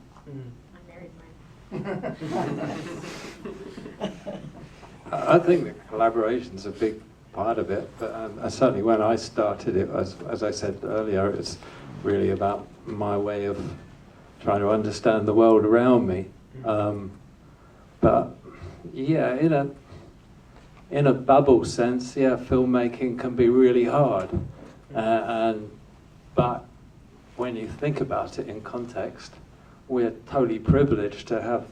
Speaker 6: I think the collaboration's a big part of it, but certainly when I started it, as I said earlier, it's really about my way of trying to understand the world around me. But yeah, in a bubble sense, yeah, filmmaking can be really hard. But when you think about it in context, we're totally privileged to have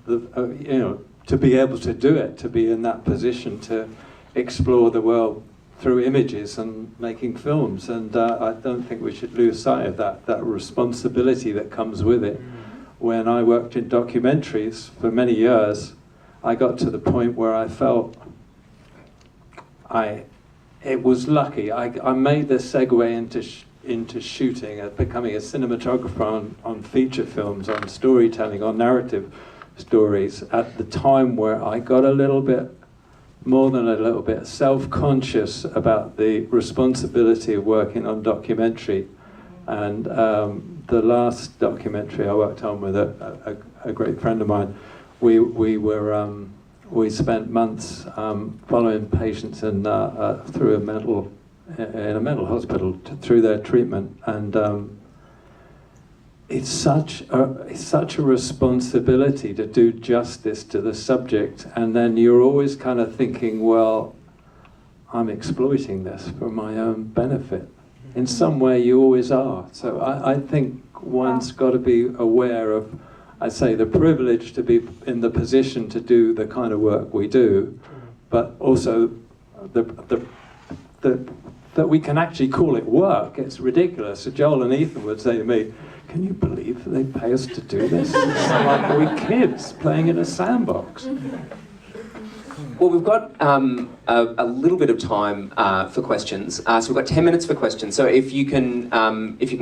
Speaker 6: to be able to do it, to be in that position to explore the world through images and making films. And I don't think we should lose sight of that responsibility that comes with it. When I worked in documentaries for many years, I got to the point where I felt it was lucky. I made the segue into shooting, becoming a cinematographer on feature films, on storytelling, on narrative stories at the time where I got a little bit, more than a little bit, self-conscious about the responsibility of working on documentary. And the last documentary I worked on with a great friend of mine, we spent months following patients through in a mental hospital through their treatment, and it's such a responsibility to do justice to the subject, and then you're always kind of thinking, well, I'm exploiting this for my own benefit. In some way you always are. So I think one's got to be aware of, I say, the privilege to be in the position to do the kind of work we do, but also that we can actually call it work. It's ridiculous. So Joel and Ethan would say to me, can you believe they pay us to do this? It's like we're kids playing in a sandbox.
Speaker 1: Well, we've got a little bit of time for questions. So we've got 10 minutes for questions. So if you can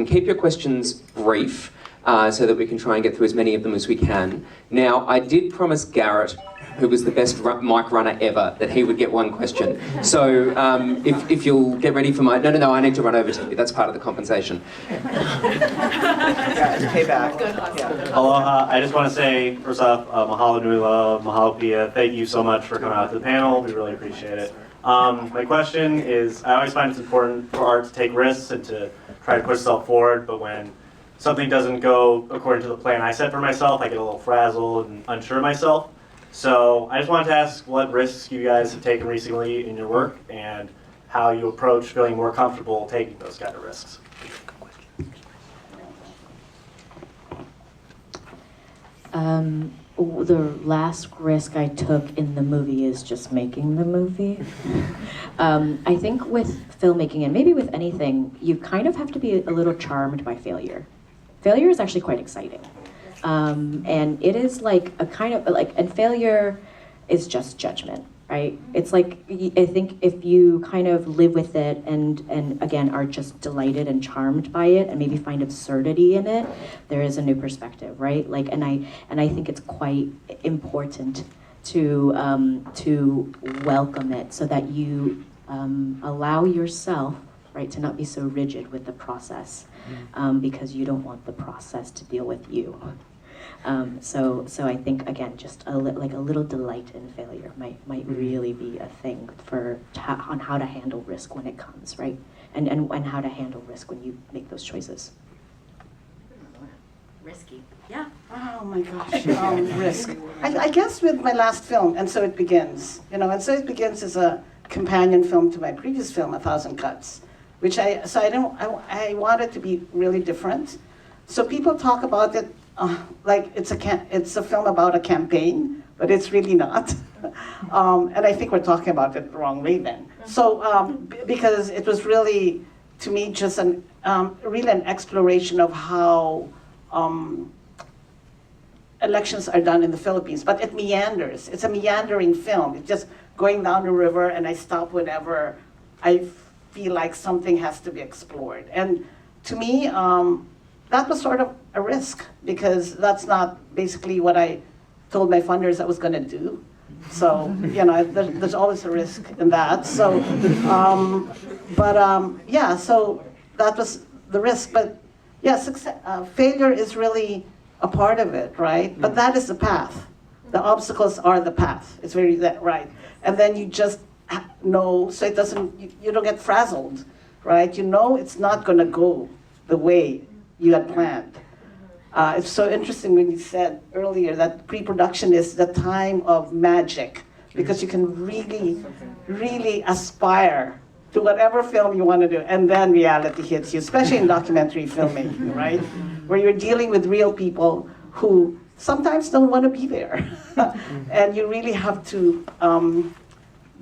Speaker 1: keep your questions brief, so that we can try and get through as many of them as we can. Now, I did promise Garrett, who was the best mic runner ever, that he would get one question. So if you'll get ready for my... No, I need to run over to you. That's part of the compensation.
Speaker 7: Payback. Aloha. I just want to say, first off, mahalo nui loa, mahalo pia. Thank you so much for coming out to the panel. We really appreciate it. My question is, I always find it's important for art to take risks and to try to push itself forward, but when something doesn't go according to the plan I set for myself, I get a little frazzled and unsure of myself. So I just wanted to ask what risks you guys have taken recently in your work and how you approach feeling more comfortable taking those kind of risks.
Speaker 3: The last risk I took in the movie is just making the movie. I think with filmmaking, and maybe with anything, you kind of have to be a little charmed by failure. Failure is actually quite exciting. And it is like a kind of like, and failure is just judgment, right? It's like, I think if you kind of live with it and again are just delighted and charmed by it and maybe find absurdity in it, there is a new perspective, right? Like, and I think it's quite important to welcome it so that you allow yourself, right, to not be so rigid with the process, because you don't want the process to deal with you. So I think, again, just like a little delight in failure might really be a thing on how to handle risk when it comes, right? And how to handle risk when you make those choices.
Speaker 8: Risky. Yeah.
Speaker 2: Oh my gosh, risk. I guess with my last film, And So It Begins, And So It Begins is a companion film to my previous film, 1,000 Cuts, which I wanted to be really different. So people talk about it like it's a film about a campaign, but it's really not. And I think we're talking about it the wrong way then. So because it was really, to me, just really an exploration of how elections are done in the Philippines, but it meanders. It's a meandering film. It's just going down the river, and I stop whenever I feel like something has to be explored. And to me, that was sort of a risk, because that's not basically what I told my funders I was going to do. So, you know, there's always a risk in that. So, yeah, so that was the risk. But yeah, failure is really a part of it, right? But that is the path. The obstacles are the path. It's very right. And then you just know, so it doesn't, you don't get frazzled, right? You know it's not going to go the way you had planned. It's so interesting when you said earlier that pre-production is the time of magic, because you can really, really aspire to whatever film you want to do, and then reality hits you, especially in documentary filmmaking, right? Where you're dealing with real people who sometimes don't want to be there. And you really have to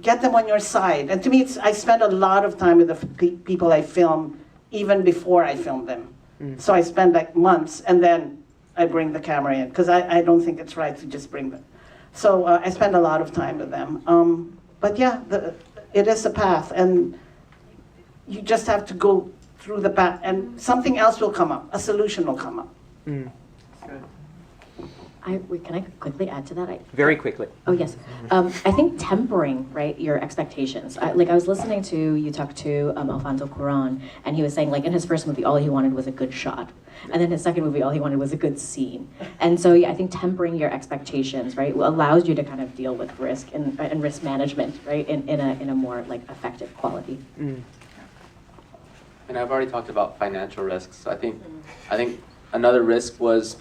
Speaker 2: get them on your side. And to me, I spend a lot of time with the people I film, even before I film them. So I spend like months, and then I bring the camera in, because I don't think it's right to just bring them. So I spend a lot of time with them. But yeah, it is a path, and you just have to go through the path, and something else will come up, a solution will come up.
Speaker 3: Can I quickly add to that?
Speaker 8: Very quickly.
Speaker 3: Oh, yes. I think tempering, right, your expectations. I was listening to you talk to Alfonso Cuarón, and he was saying, like, in his first movie, all he wanted was a good shot. And then his second movie, all he wanted was a good scene. And so, yeah, I think tempering your expectations, right, allows you to kind of deal with risk and risk management, right, in a more, like, effective quality.
Speaker 4: And I've already talked about financial risks. I think another risk was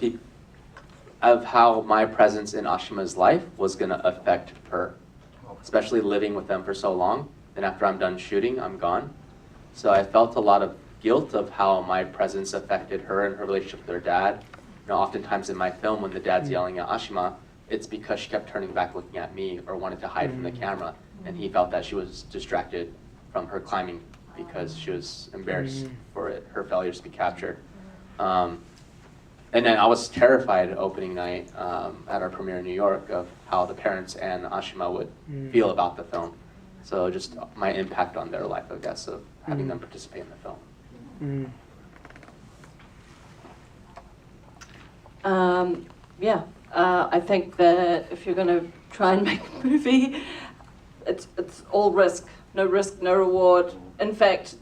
Speaker 4: of how my presence in Ashima's life was going to affect her, especially living with them for so long. Then after I'm done shooting, I'm gone. So I felt a lot of guilt of how my presence affected her and her relationship with her dad. You know, oftentimes in my film, when the dad's yelling at Ashima, it's because she kept turning back looking at me or wanted to hide from the camera, and he felt that she was distracted from her climbing because she was embarrassed for her failures to be captured. And then I was terrified opening night at our premiere in New York of how the parents and Ashima would feel about the film. So just my impact on their life, I guess, of having them participate in the film.
Speaker 5: I think that if you're going to try and make a movie, it's all risk, no reward. In fact,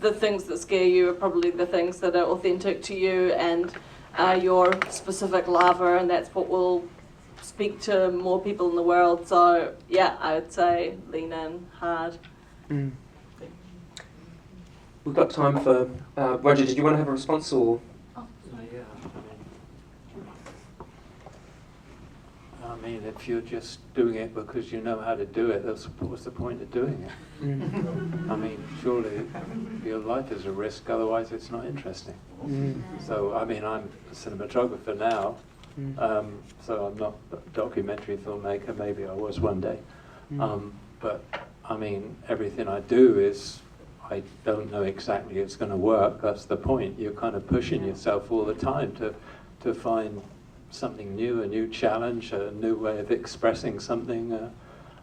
Speaker 5: the things that scare you are probably the things that are authentic to you and your specific lava, and that's what will speak to more people in the world. So yeah, I would say lean in hard.
Speaker 1: We've got time for Roger. Did you want to have a response, or?
Speaker 6: I mean, if you're just doing it because you know how to do it, what's the point of doing it? I mean, surely your life is a risk, otherwise it's not interesting. So, I mean, I'm a cinematographer now, so I'm not a documentary filmmaker. Maybe I was one day. But, I mean, everything I do is, I don't know exactly it's going to work. That's the point. You're kind of pushing yourself all the time to find something new, a new challenge, a new way of expressing something,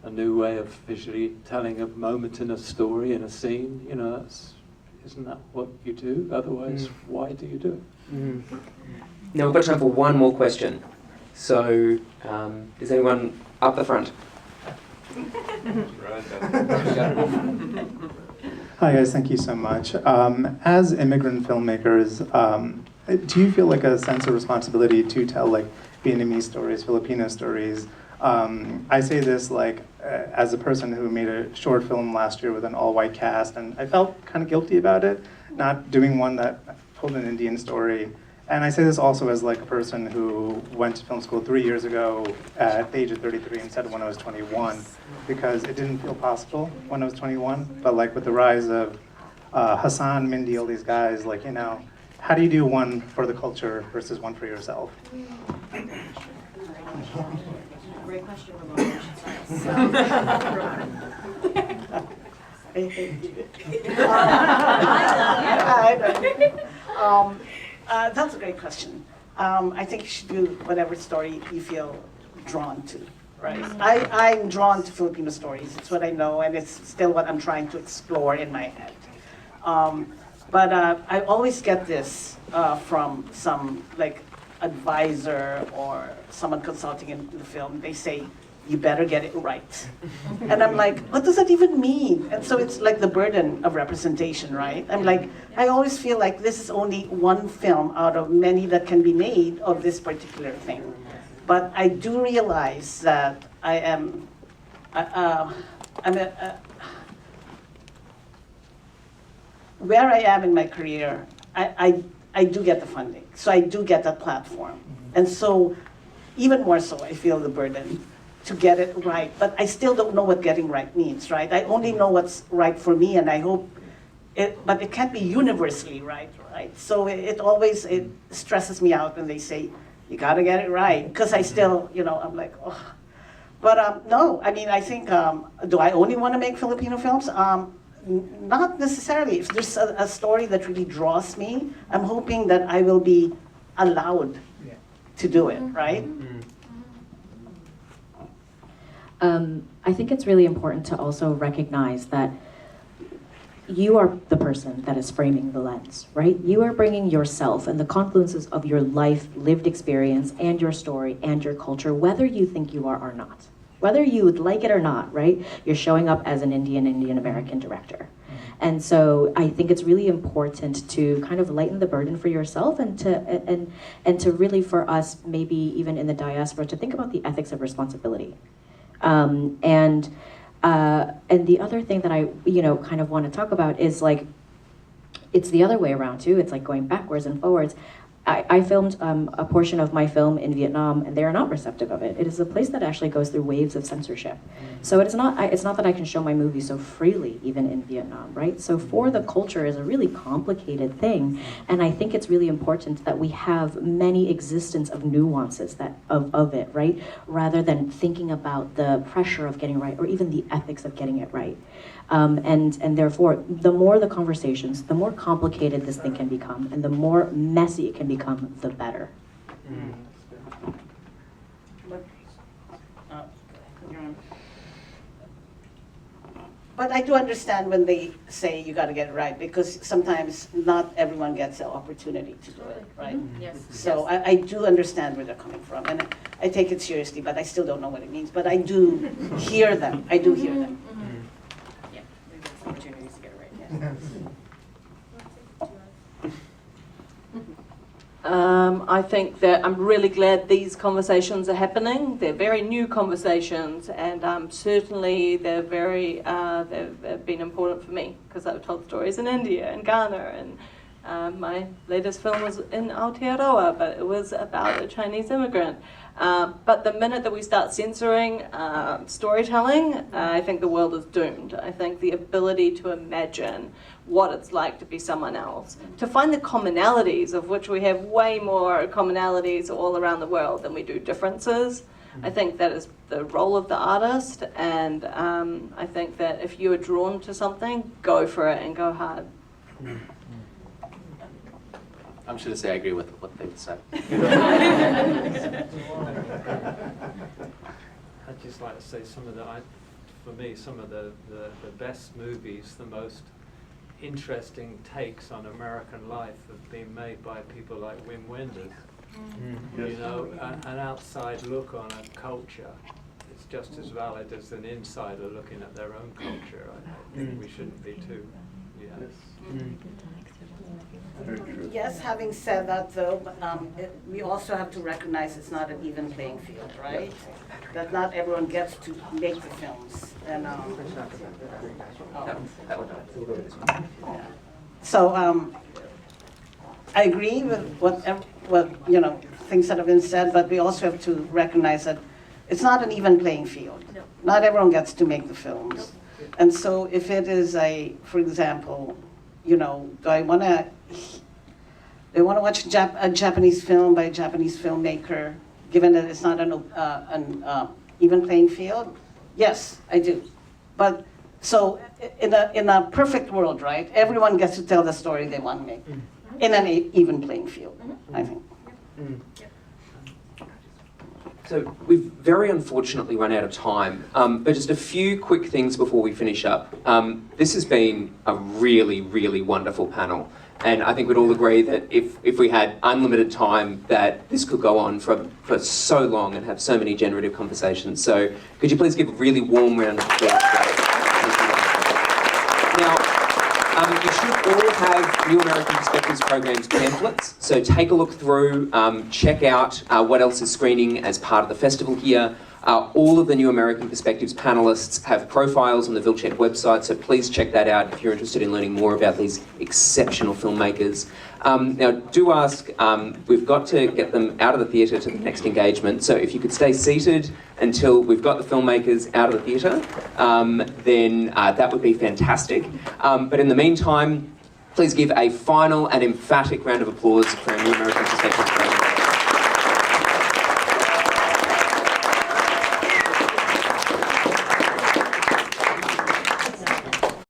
Speaker 6: a new way of visually telling a moment in a story, in a scene. You know, isn't that what you do? Otherwise, why do you do it?
Speaker 1: Now we've got time for one more question. So, is anyone up the front?
Speaker 9: Hi guys, thank you so much. As immigrant filmmakers, do you feel like a sense of responsibility to tell like Vietnamese stories, Filipino stories? I say this like as a person who made a short film last year with an all-white cast, and I felt kind of guilty about it, not doing one that told an Indian story And I say this also as like a person who went to film school 3 years ago at the age of 33 instead of when I was 21, because it didn't feel possible when I was 21. But like with the rise of Hassan, Mindy, all these guys, like, you know, how do you do one for the culture versus one for yourself?
Speaker 3: Great question, Ramona.
Speaker 2: That's a great question. I think you should do whatever story you feel drawn to, right? I'm drawn to Filipino stories. It's what I know, and it's still what I'm trying to explore in my head. But I always get this from some like advisor or someone consulting in the film. They say, you better get it right. And I'm like, what does that even mean? And so it's like the burden of representation, right? I'm like, I always feel like this is only one film out of many that can be made of this particular thing. But I do realize that I am, where I am in my career, I do get the funding. So I do get that platform. And so even more so, I feel the burden to get it right. But I still don't know what getting right means, right? I only know what's right for me, and I hope but it can't be universally right? So it always stresses me out when they say, you gotta get it right. Because I still, I'm like, oh. But no, I mean, I think, do I only want to make Filipino films? Not necessarily. If there's a story that really draws me, I'm hoping that I will be allowed to do it, right?
Speaker 3: I think it's really important to also recognize that you are the person that is framing the lens, right? You are bringing yourself and the confluences of your life, lived experience, and your story, and your culture, whether you think you are or not. Whether you would like it or not, right? You're showing up as an Indian American director. And so I think it's really important to kind of lighten the burden for yourself and to really, for us, maybe even in the diaspora, to think about the ethics of responsibility. And the other thing that I, kind of want to talk about is like, it's the other way around too. It's like going backwards and forwards. I filmed a portion of my film in Vietnam, and they are not receptive of it. It is a place that actually goes through waves of censorship. So it's not that I can show my movie so freely, even in Vietnam, right? So for the culture is a really complicated thing, and I think it's really important that we have many existence of nuances of it, right? Rather than thinking about the pressure of getting right, or even the ethics of getting it right. And therefore, the more the conversations, the more complicated this thing can become, and the more messy it can become, the better.
Speaker 2: But I do understand when they say you got to get it right, because sometimes not everyone gets the opportunity to do it, right?
Speaker 3: Yes.
Speaker 2: So I do understand where they're coming from, and I take it seriously, but I still don't know what it means. But I do hear them. I do hear them.
Speaker 3: Opportunities to get it right.
Speaker 5: I think that I'm really glad these conversations are happening. They're very new conversations, and certainly they're they've been important for me, because I've told stories in India and Ghana, and my latest film was in Aotearoa, but it was about a Chinese immigrant. But the minute that we start censoring storytelling, I think the world is doomed. I think the ability to imagine what it's like to be someone else, to find the commonalities, of which we have way more commonalities all around the world than we do differences. I think that is the role of the artist, and I think that if you are drawn to something, go for it and go hard.
Speaker 4: I'm just going to say I agree with what they've said.
Speaker 6: I'd just like to say for me, some of the best movies, the most interesting takes on American life have been made by people like Nguyen. An outside look on a culture is just as valid as an insider looking at their own culture. I think we shouldn't be too,
Speaker 2: Yes, having said that though, we also have to recognize it's not an even playing field, right? That not everyone gets to make the films. And, so I agree with what, you know, things that have been said, but we also have to recognize that it's not an even playing field. Not everyone gets to make the films. And so if it is for example, you know, do I want to watch a Japanese film by a Japanese filmmaker, given that it's not an even playing field? Yes, I do. But so in a perfect world, right, everyone gets to tell the story they want to make in an even playing field, I think.
Speaker 1: So we've very unfortunately run out of time, but just a few quick things before we finish up. This has been a really, really wonderful panel. And I think we'd all agree that if we had unlimited time, that this could go on for so long and have so many generative conversations. So could you please give a really warm round of applause? Now, you should all have New American Perspectives Programs pamphlets, so take a look through, check out what else is screening as part of the festival here. All of the New American Perspectives panelists have profiles on the Vilcek website, so please check that out if you're interested in learning more about these exceptional filmmakers. Now, do ask, we've got to get them out of the theatre to the next engagement, so if you could stay seated until we've got the filmmakers out of the theatre, then that would be fantastic. But in the meantime, please give a final and emphatic round of applause for our New American Perspectives program.